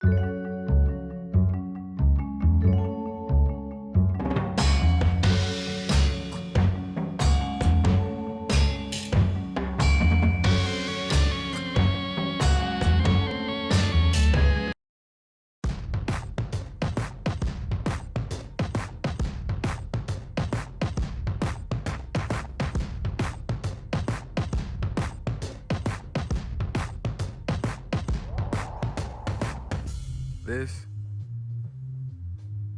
This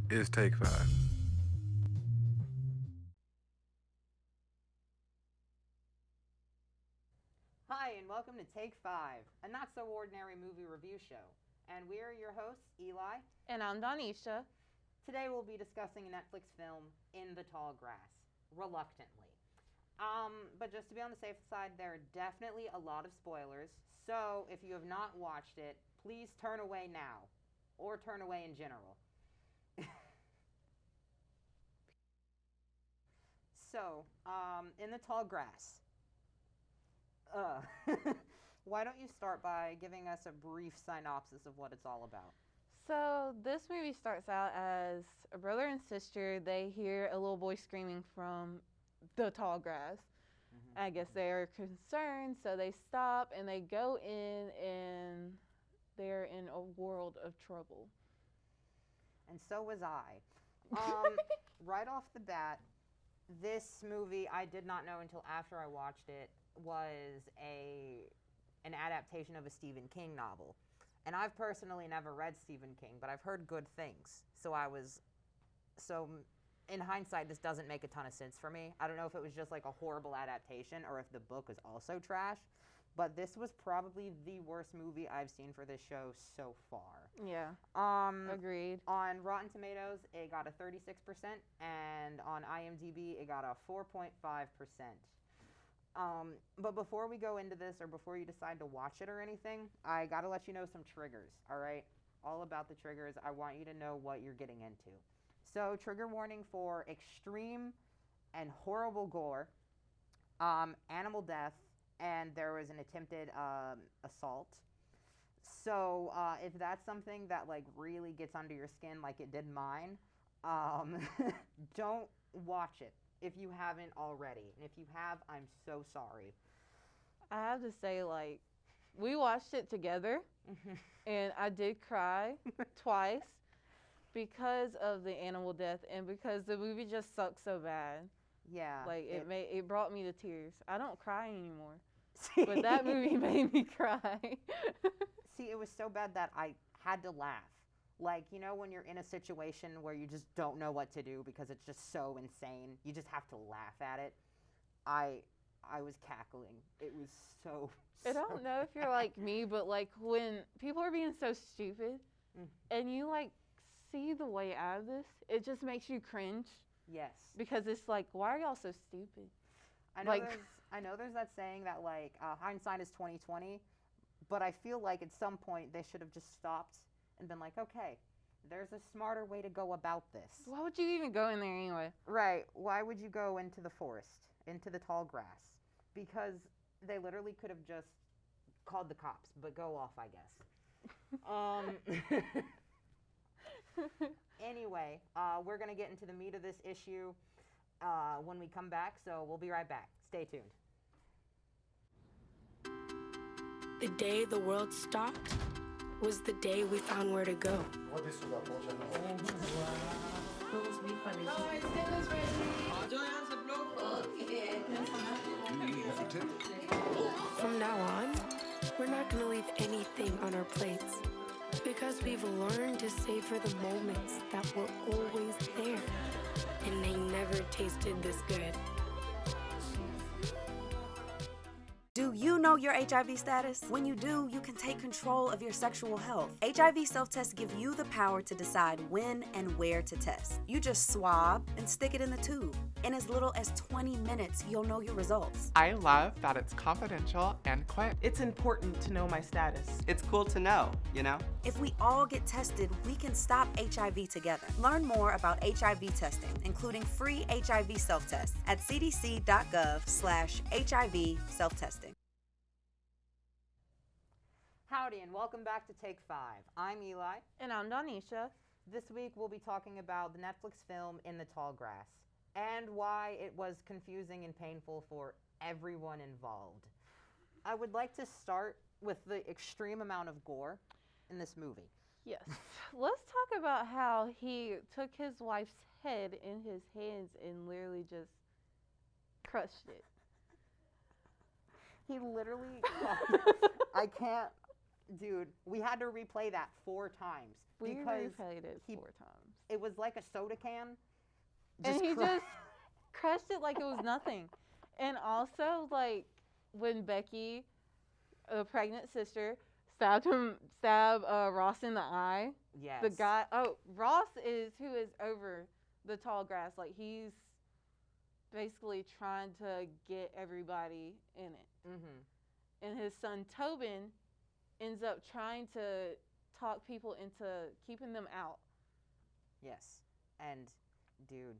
is Take Five. Hi, and welcome to Take Five, a not so ordinary movie review show. And we are your hosts, Eli. And I'm Donisha. Today we'll be discussing a Netflix film, In the Tall Grass, reluctantly. But just to be on the safe side, there are definitely a lot of spoilers. So if you have not watched it, please turn away now, or turn away in general. So, In the Tall Grass. Why don't you start by giving us a brief synopsis of what it's all about? So this movie starts out as a brother and sister. They hear a little boy screaming from the tall grass. I guess they are concerned, so they stop and they go in, and they're in a world of trouble. And so was I. Right off the bat, this movie, I did not know until after I watched it, was an adaptation of a Stephen King novel. And I've personally never read Stephen King, but I've heard good things. So in hindsight, this doesn't make a ton of sense for me. I don't know if it was just like a horrible adaptation or if the book was also trash, but this was probably the worst movie I've seen for this show so far. Yeah. Agreed. On Rotten Tomatoes, it got a 36%, and on IMDb, it got a 4.5%. But before we go into this, or before you decide to watch it or anything, I gotta let you know some triggers, all right? All about the triggers. I want you to know what you're getting into. So, trigger warning for extreme and horrible gore, animal death, and there was an attempted assault. So, if that's something that like really gets under your skin, like it did mine, don't watch it if you haven't already. And if you have, I'm so sorry. I have to say, like, we watched it together, and I did cry twice because of the animal death and because the movie just sucked so bad. Yeah. Like, it brought me to tears. I don't cry anymore. But that movie made me cry. See, it was so bad that I had to laugh. Like, you know, when you're in a situation where you just don't know what to do because it's just so insane, you just have to laugh at it. I was cackling. It was so I don't know if you're like me, but like when people are being so stupid and you like see the way out of this, it just makes you cringe. Yes. Because it's like, why are y'all so stupid? I know there's that saying that like hindsight is 20/20, but I feel like at some point they should have just stopped and been like, okay, there's a smarter way to go about this. Why would you even go in there anyway? Right. Why would you go into the forest, into the tall grass? Because they literally could have just called the cops, but go off, I guess. Anyway, we're going to get into the meat of this issue when we come back, so we'll be right back. Stay tuned. The day the world stopped was the day we found where to go. From now on, we're not gonna leave anything on our plates because we've learned to savor the moments that were always there, and they never tasted this good. Do you know your HIV status? When you do, you can take control of your sexual health. HIV self-tests give you the power to decide when and where to test. You just swab and stick it in the tube. In as little as 20 minutes, you'll know your results. I love that it's confidential and quick. It's important to know my status. It's cool to know, you know? If we all get tested, we can stop HIV together. Learn more about HIV testing, including free HIV self-tests at cdc.gov/HIV self-testing. Howdy, and welcome back to Take 5. I'm Eli. And I'm Donisha. This week we'll be talking about the Netflix film In the Tall Grass and why it was confusing and painful for everyone involved. I would like to start with the extreme amount of gore in this movie. Yes. Let's talk about how he took his wife's head in his hands and literally just crushed it. He literally, I can't, dude, we had to replay that 4 times. We because replayed it he- 4 times. It was like a soda can. And he cru- just crushed it like it was nothing. And also, like, when Becky, the pregnant sister, stabbed Ross in the eye. Yes. The guy, Ross is who is over the tall grass. Like, he's basically trying to get everybody in it. Mm-hmm. And his son Tobin ends up trying to talk people into keeping them out. Yes. And, dude,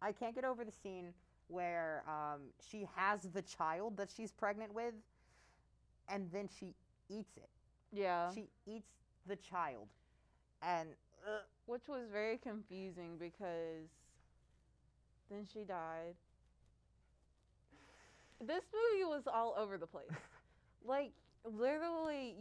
I can't get over the scene where she has the child that she's pregnant with, and then she eats it. Yeah. She eats the child. And, Which was very confusing because then she died. This movie was all over the place. Like, literally,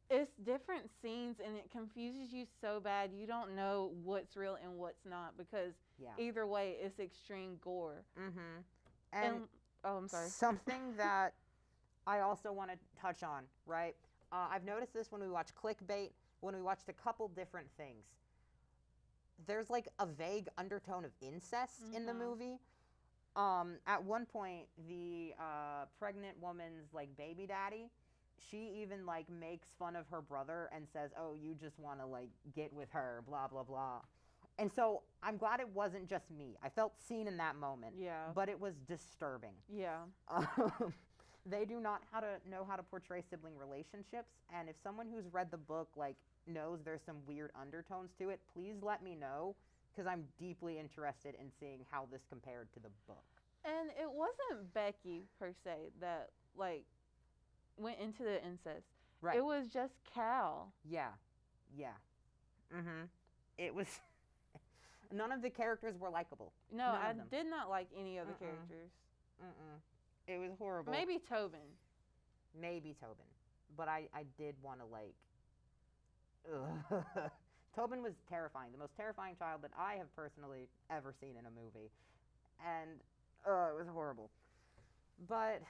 it's different scenes and it confuses you so bad you don't know what's real and what's not because yeah. either way, it's extreme gore. Mm-hmm. And oh, I'm sorry. Something that I also want to touch on, right? I've noticed this when we watch clickbait, when we watched a couple different things. There's like a vague undertone of incest in the movie. At one point, the pregnant woman's like baby daddy, she even like makes fun of her brother and says, "Oh, you just want to like get with her, blah blah blah." And so I'm glad it wasn't just me. I felt seen in that moment. Yeah. But it was disturbing. Yeah. They do not know how to portray sibling relationships, and if someone who's read the book like knows there's some weird undertones to it, please let me know because I'm deeply interested in seeing how this compared to the book. And it wasn't Becky per se that like went into the incest. Right. It was just Cal. Yeah. It was none of the characters were likable. No, None I of them. did not like any of the characters. It was horrible. Maybe Tobin. But I did want to like Tobin was terrifying, the most terrifying child that I have personally ever seen in a movie. And it was horrible. But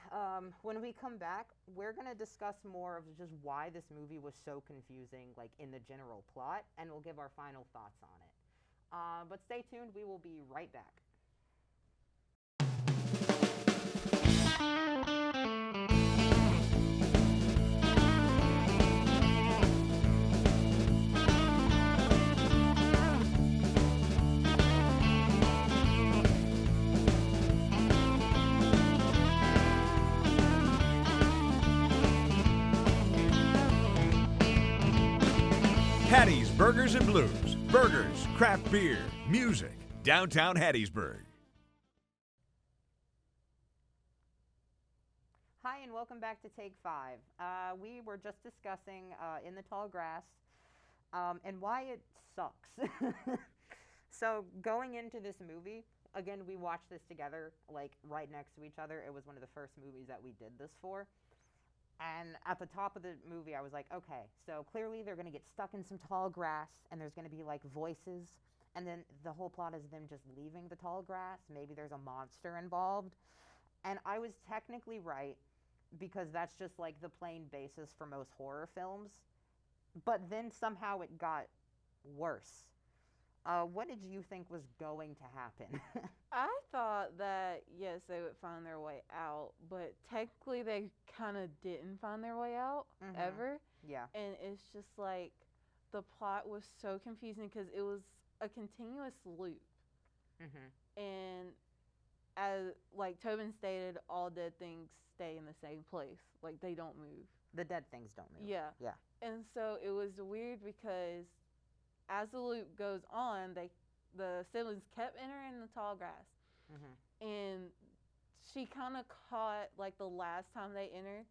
when we come back, we're going to discuss more of just why this movie was so confusing, like in the general plot, and we'll give our final thoughts on it. But stay tuned, we will be right back. Hattie's Burgers and Blues. Burgers, craft beer, music. Downtown Hattiesburg. Hi, and welcome back to Take 5. We were just discussing In the Tall Grass and why it sucks. So going into this movie, again, we watched this together, like right next to each other. It was one of the first movies that we did this for. And at the top of the movie, I was like, okay, so clearly they're going to get stuck in some tall grass, and there's going to be like voices, and then the whole plot is them just leaving the tall grass. Maybe there's a monster involved. And I was technically right, because that's just like the plain basis for most horror films. But then somehow it got worse. What did you think was going to happen? I thought that, yes, they would find their way out, but technically they kind of didn't find their way out ever. Yeah. And it's just like the plot was so confusing because it was a continuous loop. And as like Tobin stated, all dead things stay in the same place. Like they don't move. The dead things don't move. Yeah. Yeah. And so it was weird because as the loop goes on, the siblings kept entering the tall grass. And she kind of caught, like the last time they entered,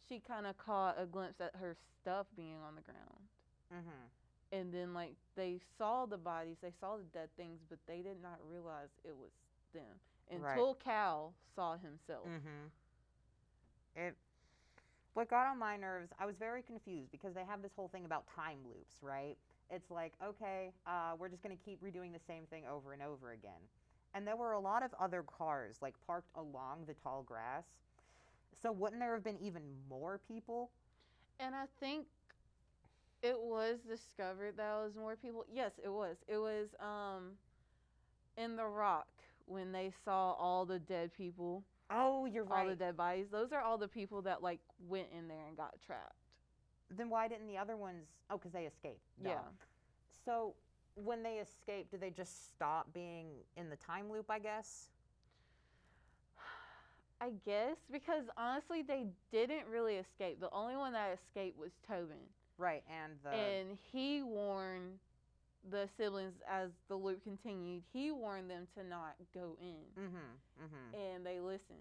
she kind of caught a glimpse at her stuff being on the ground. Mm-hmm. And then, like, they saw the bodies, they saw the dead things, but they did not realize it was them until Cal saw himself. Mm-hmm. What got on my nerves, I was very confused because they have this whole thing about time loops, right? It's like, okay, we're just going to keep redoing the same thing over and over again. And there were a lot of other cars, like, parked along the tall grass. So wouldn't there have been even more people? And I think it was discovered that it was more people. Yes, it was. It was in The Rock when they saw all the dead people. Oh, you're right. All the dead bodies. Those are all the people that, like, went in there and got trapped. Then why didn't the other ones? Oh, because they escaped. Duh. Yeah. So when they escaped, did they just stop being in the time loop, I guess? I guess, because honestly, they didn't really escape. The only one that escaped was Tobin. Right, And he warned the siblings as the loop continued. He warned them to not go in. And they listened.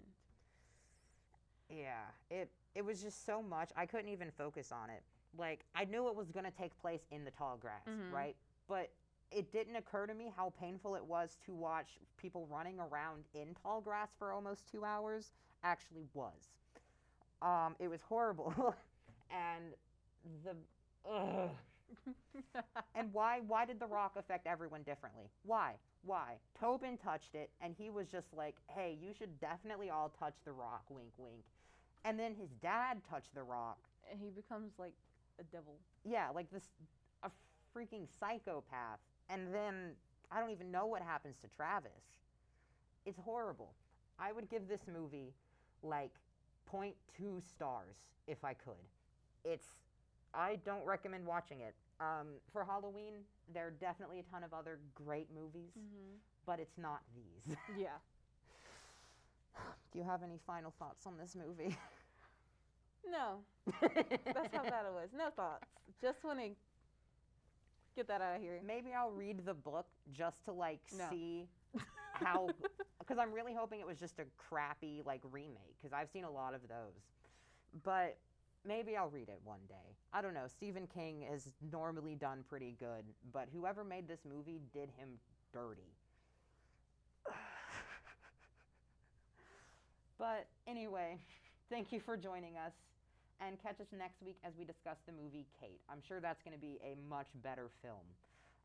Yeah, it was just so much. I couldn't even focus on it. Like, I knew it was going to take place in the tall grass, right? But it didn't occur to me how painful it was to watch people running around in tall grass for almost 2 hours actually was. It was horrible. And and why did The Rock affect everyone differently? Why? Tobin touched it, and he was just like, hey, you should definitely all touch The Rock, wink, wink. And then his dad touched The Rock. And he becomes like a devil. Yeah, like a freaking psychopath. And then I don't even know what happens to Travis. It's horrible. I would give this movie like 0.2 stars if I could. I don't recommend watching it. For Halloween, there are definitely a ton of other great movies, but it's not these. Yeah. Do you have any final thoughts on this movie? No. That's how bad it was. No thoughts. Just want to get that out of here. Maybe I'll read the book just to No. see how, because I'm really hoping it was just a crappy like remake, because I've seen a lot of those. But maybe I'll read it one day. I don't know. Stephen King is normally done pretty good, but whoever made this movie did him dirty. But anyway, thank you for joining us, and catch us next week as we discuss the movie Kate. I'm sure that's going to be a much better film.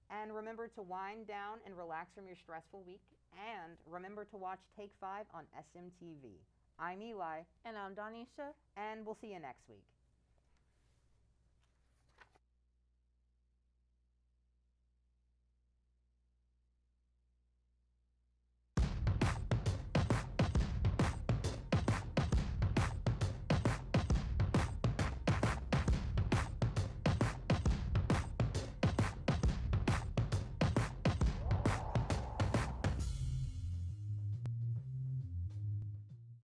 And remember to wind down and relax from your stressful week, and remember to watch Take 5 on SMTV. I'm Eli. And I'm Donisha. And we'll see you next week.